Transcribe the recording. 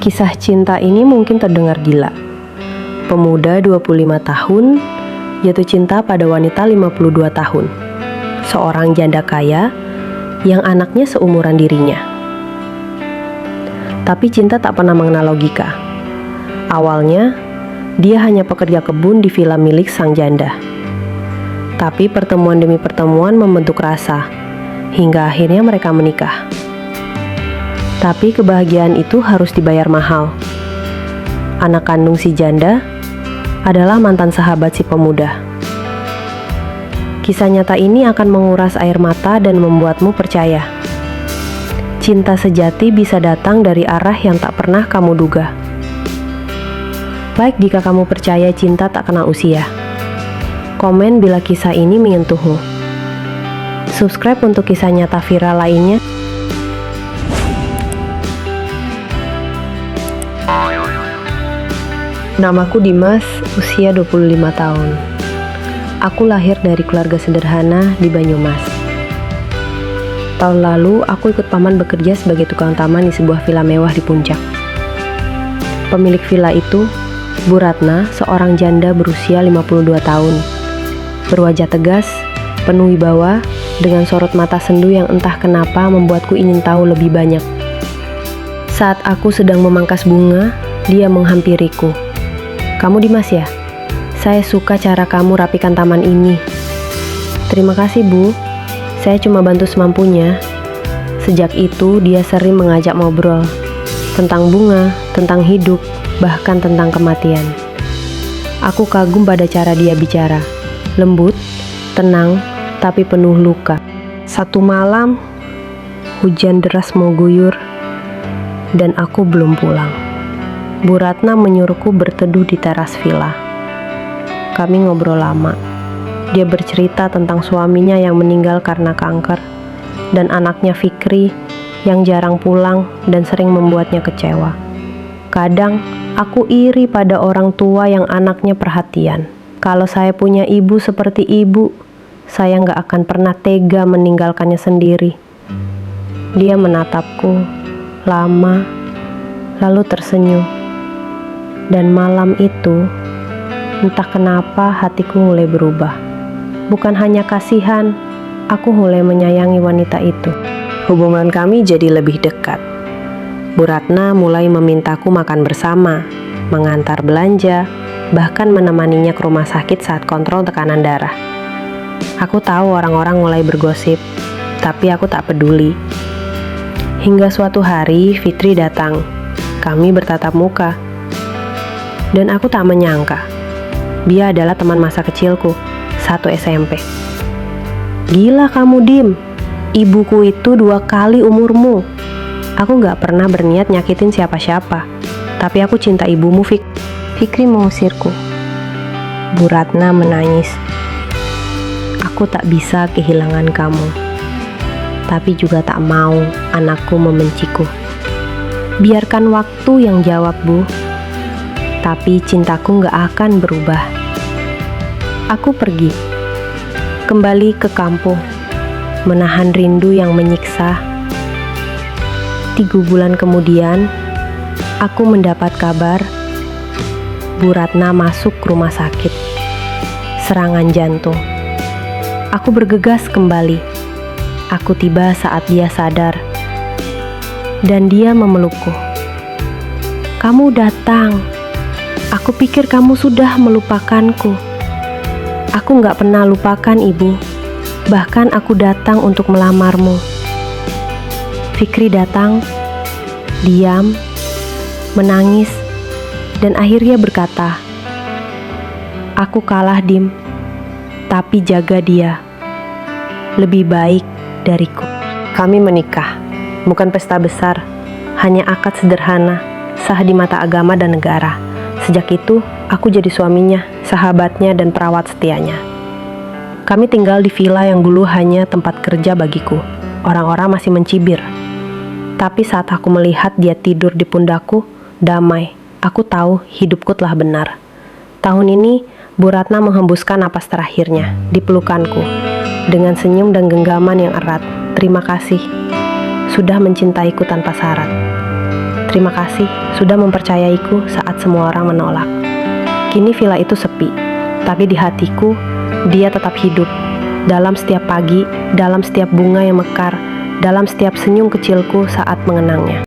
Kisah cinta ini mungkin terdengar gila. Pemuda 25 tahun jatuh cinta pada wanita 52 tahun. Seorang janda kaya yang anaknya seumuran dirinya. Tapi cinta tak pernah mengenal logika. Awalnya, dia hanya pekerja kebun di villa milik sang janda. Tapi pertemuan demi pertemuan membentuk rasa, hingga akhirnya mereka menikah. Tapi kebahagiaan itu harus dibayar mahal. Anak kandung si janda adalah mantan sahabat si pemuda. Kisah nyata ini akan menguras air mata dan membuatmu percaya. Cinta sejati bisa datang dari arah yang tak pernah kamu duga. Like jika kamu percaya cinta tak kenal usia. Komen bila kisah ini menyentuhmu. Subscribe untuk kisah nyata viral lainnya. Namaku Dimas, usia 25 tahun. Aku lahir dari keluarga sederhana di Banyumas. Tahun lalu, aku ikut paman bekerja sebagai tukang taman di sebuah villa mewah di Puncak. Pemilik villa itu, Bu Ratna, seorang janda berusia 52 tahun. Berwajah tegas, penuh wibawa, dengan sorot mata sendu yang entah kenapa membuatku ingin tahu lebih banyak. Saat aku sedang memangkas bunga, dia menghampiriku. "Kamu Dimas ya? Saya suka cara kamu rapikan taman ini." "Terima kasih Bu, saya cuma bantu semampunya." Sejak itu dia sering mengajak ngobrol tentang bunga, tentang hidup, bahkan tentang kematian. Aku kagum pada cara dia bicara, lembut, tenang, tapi penuh luka. Satu malam, hujan deras mengguyur, dan aku belum pulang. Bu Ratna menyuruhku berteduh di teras villa. Kami ngobrol lama. Dia bercerita tentang suaminya yang meninggal karena kanker, dan anaknya Fikri yang jarang pulang dan sering membuatnya kecewa. Kadang, aku iri pada orang tua yang anaknya perhatian. Kalau saya punya ibu seperti ibu, saya nggak akan pernah tega meninggalkannya sendiri. Dia menatapku lama, lalu tersenyum. Dan malam itu, entah kenapa hatiku mulai berubah. Bukan hanya kasihan, aku mulai menyayangi wanita itu. Hubungan kami jadi lebih dekat. Bu Ratna mulai memintaku makan bersama, mengantar belanja, bahkan menemaninya ke rumah sakit saat kontrol tekanan darah. Aku tahu orang-orang mulai bergosip, tapi aku tak peduli. Hingga suatu hari Fitri datang. Kami bertatap muka. Dan aku tak menyangka, dia adalah teman masa kecilku, satu SMP. "Gila kamu Dim, ibuku itu 2 kali umurmu." "Aku gak pernah berniat nyakitin siapa-siapa, tapi aku cinta ibumu Fikri mengusirku." Bu Ratna menangis. "Aku tak bisa kehilangan kamu, tapi juga tak mau anakku membenciku." "Biarkan waktu yang jawab Bu, tapi cintaku gak akan berubah." Aku pergi, kembali ke kampung, menahan rindu yang menyiksa. 3 bulan kemudian, aku mendapat kabar Bu Ratna masuk ke rumah sakit. Serangan jantung. Aku bergegas kembali. Aku tiba saat dia sadar, dan dia memelukku. "Kamu datang. Aku pikir kamu sudah melupakanku." "Aku gak pernah lupakan Ibu. Bahkan aku datang untuk melamarmu." Fikri datang, diam, menangis, dan akhirnya berkata, "Aku kalah Dim, tapi jaga dia. Lebih baik dariku." Kami menikah, bukan pesta besar, hanya akad sederhana, sah di mata agama dan negara. Sejak itu, aku jadi suaminya, sahabatnya, dan perawat setianya. Kami tinggal di villa yang dulu hanya tempat kerja bagiku. Orang-orang masih mencibir. Tapi saat aku melihat dia tidur di pundakku, damai, aku tahu hidupku telah benar. Tahun ini, Bu Ratna menghembuskan napas terakhirnya di pelukanku, dengan senyum dan genggaman yang erat. "Terima kasih, sudah mencintaiku tanpa syarat." Terima kasih sudah mempercayaiku saat semua orang menolak. Kini villa itu sepi, tapi di hatiku dia tetap hidup. Dalam setiap pagi, dalam setiap bunga yang mekar, dalam setiap senyum kecilku saat mengenangnya.